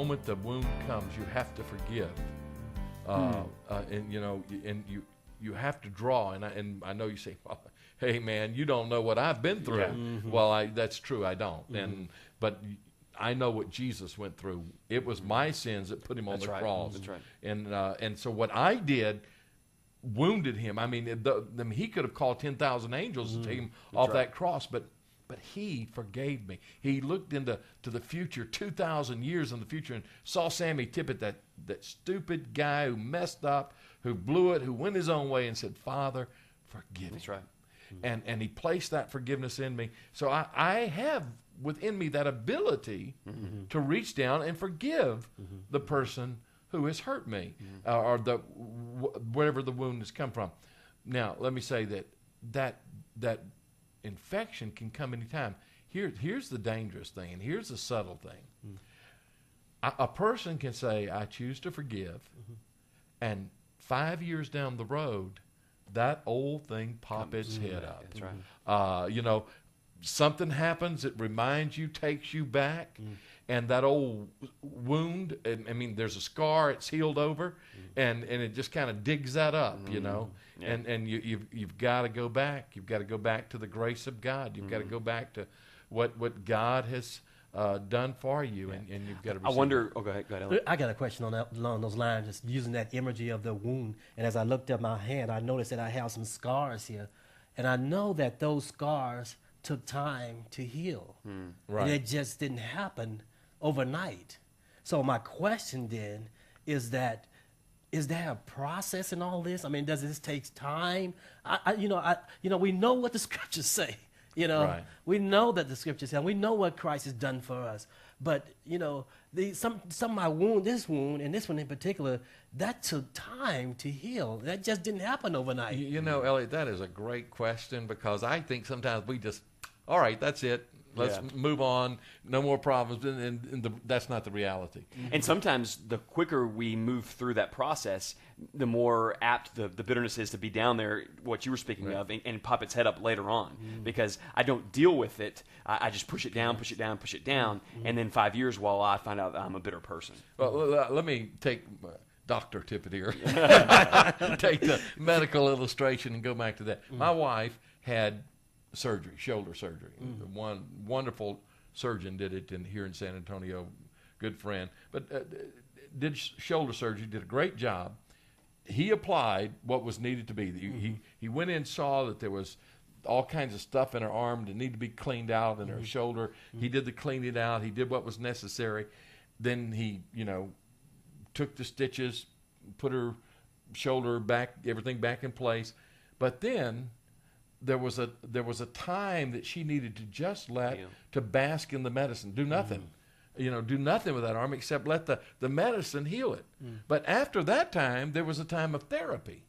moment the wound comes, you have to forgive, and you have to draw. And I know you say, well, hey man, you don't know what I've been through. Yeah. Well, that's true, I don't. But I know what Jesus went through. It was my sins that put him on the cross. That's right. And so what I did wounded him. I mean, he could have called 10,000 angels to take him off that cross, but he forgave me. He looked into the future, 2,000 years in the future, and saw Sammy Tippett, that stupid guy who messed up, who blew it, who went his own way, and said, Father, forgive him. That's right. And he placed that forgiveness in me. So I have within me that ability to reach down and forgive the person who has hurt me, or wherever the wound has come from. Now, let me say that infection can come anytime. Here's the dangerous thing, and here's the subtle thing. A person can say, I choose to forgive, and 5 years down the road, that old thing pop its head up. That's right. Something happens that reminds you, takes you back, and that old wound, I mean, there's a scar, it's healed over, and it just kind of digs that up, Yeah. and you've got to go back. You've got to go back to the grace of God. You've got to go back to what God has done for you, and you've got to receive. I wonder. Oh, go ahead, Elliot. I got a question along those lines, just using that imagery of the wound. And as I looked at my hand, I noticed that I have some scars here. And I know that those scars took time to heal. Right. And it just didn't happen overnight. So my question then is there a process in all this? I mean, does this take time? We know what the scriptures say. Right. We know that the scriptures say, we know what Christ has done for us. But, some of my this wound, and this one in particular, that took time to heal. That just didn't happen overnight. Elliot, that is a great question, because I think sometimes we just, all right, that's it. Let's move on. No more problems. And that's not the reality. And sometimes the quicker we move through that process, the more apt the bitterness is to be down there, what you were speaking of, and pop its head up later on. Because I don't deal with it. I just push it down, and then 5 years while I find out that I'm a bitter person. Well, let me take Dr. Tippett here. Take the medical illustration and go back to that. My wife had surgery, shoulder surgery. One wonderful surgeon did it here in San Antonio, good friend, but did shoulder surgery, did a great job. He applied what was needed to be. He went in, saw that there was all kinds of stuff in her arm that needed to be cleaned out in her shoulder. He did the cleaning out. He did what was necessary. Then he, took the stitches, put her shoulder back, everything back in place. But then there was a time that she needed to just to bask in the medicine, do nothing. Do nothing with that arm except let the medicine heal it. But after that time, there was a time of therapy.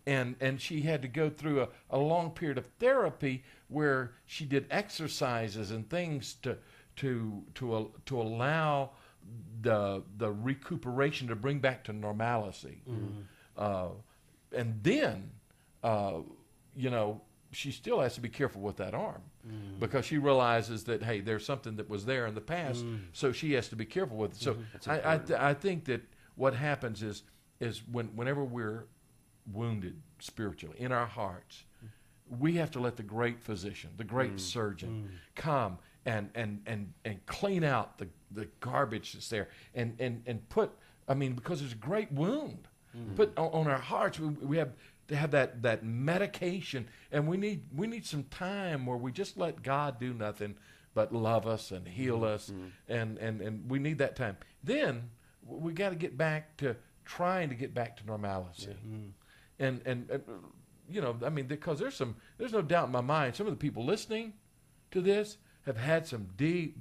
And she had to go through a long period of therapy where she did exercises and things to allow the recuperation to bring back to normalcy. And then she still has to be careful with that arm because she realizes that, hey, there's something that was there in the past, so she has to be careful with it. So I think that what happens is whenever we're wounded spiritually in our hearts, we have to let the great physician, the great surgeon, come and clean out the garbage that's there and put, because there's a great wound, put on our hearts. We have to have that medication, and we need some time where we just let God do nothing but love us and heal us, and we need that time. Then we got to get back to trying to get back to normalcy, and because there's no doubt in my mind, some of the people listening to this have had some deep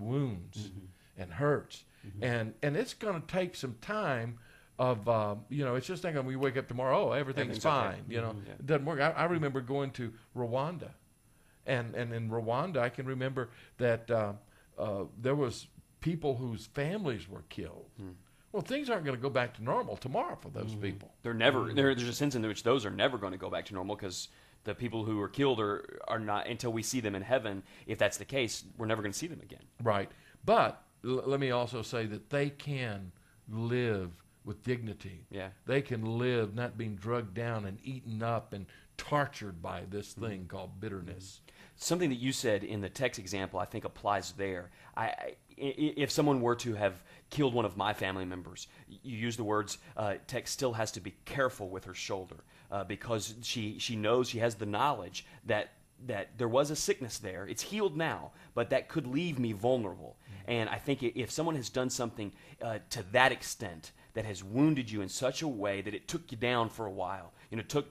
wounds and hurts, and it's going to take some time. It's just not going to we wake up tomorrow, everything's fine. Okay. It doesn't work. I remember going to Rwanda, and in Rwanda, I can remember that there was people whose families were killed. Well, things aren't going to go back to normal tomorrow for those people. They're never. There's a sense in which those are never going to go back to normal because the people who are killed are not until we see them in heaven. If that's the case, we're never going to see them again. Right, but let me also say that they can live with dignity. Yeah. They can live not being drugged down and eaten up and tortured by this thing called bitterness. Something that you said in the text example, I think applies there. If someone were to have killed one of my family members, you use the words, Tex still has to be careful with her shoulder because she knows, she has the knowledge that there was a sickness there. It's healed now, but that could leave me vulnerable. And I think if someone has done something to that extent that has wounded you in such a way that it took you down for a while, took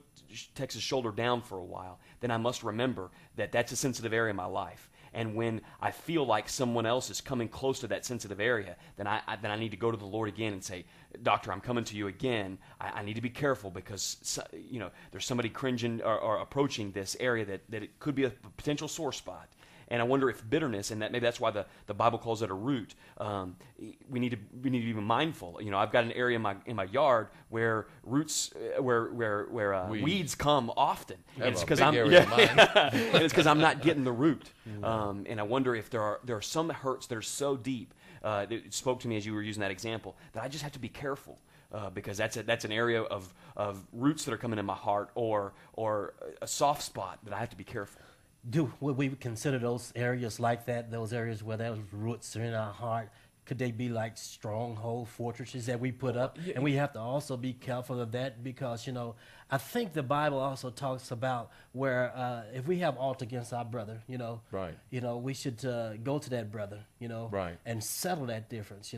Tex's shoulder down for a while, then I must remember that that's a sensitive area of my life. And when I feel like someone else is coming close to that sensitive area, then I need to go to the Lord again and say, Doctor, I'm coming to you again. I need to be careful because there's somebody cringing or approaching this area that it could be a potential sore spot. And I wonder if bitterness, and maybe that's why the Bible calls it a root. We need to be mindful. I've got an area in my yard where roots, where weeds come often. And it's because I'm not getting the root. And I wonder if there are some hurts that are so deep. It spoke to me as you were using that example that I just have to be careful. Because that's an area of roots that are coming in my heart or a soft spot that I have to be careful. Would we consider those areas like that, those areas where those roots are in our heart, could they be like stronghold fortresses that we put up? Yeah. And we have to also be careful of that because, I think the Bible also talks about where if we have aught against our brother, right. We should go to that brother, right. and settle that difference,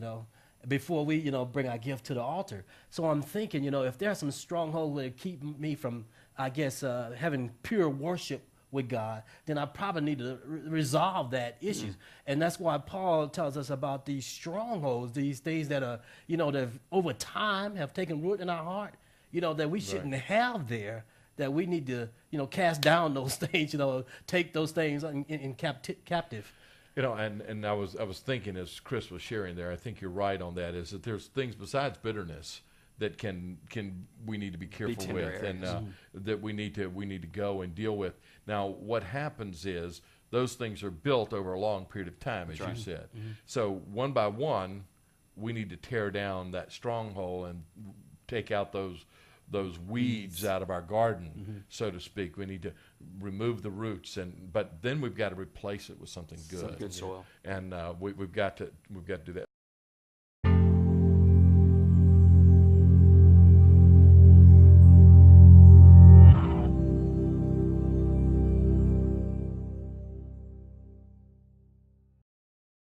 before we, bring our gift to the altar. So I'm thinking, if there's some stronghold that keep me from, I guess, having pure worship with God, then I probably need to resolve that issue. And that's why Paul tells us about these strongholds, these things that are, that over time have taken root in our heart, that we shouldn't have there, that we need to, cast down those things, take those things in captive. And I was thinking as Chris was sharing there, I think you're right on that, is that there's things besides bitterness that we need to be careful with, and that we need to go and deal with. Now, what happens is those things are built over a long period of time, as you said. So one by one, we need to tear down that stronghold and take out those weeds out of our garden, so to speak. We need to remove the roots, but then we've got to replace it with something good, some good soil, and we've got to do that.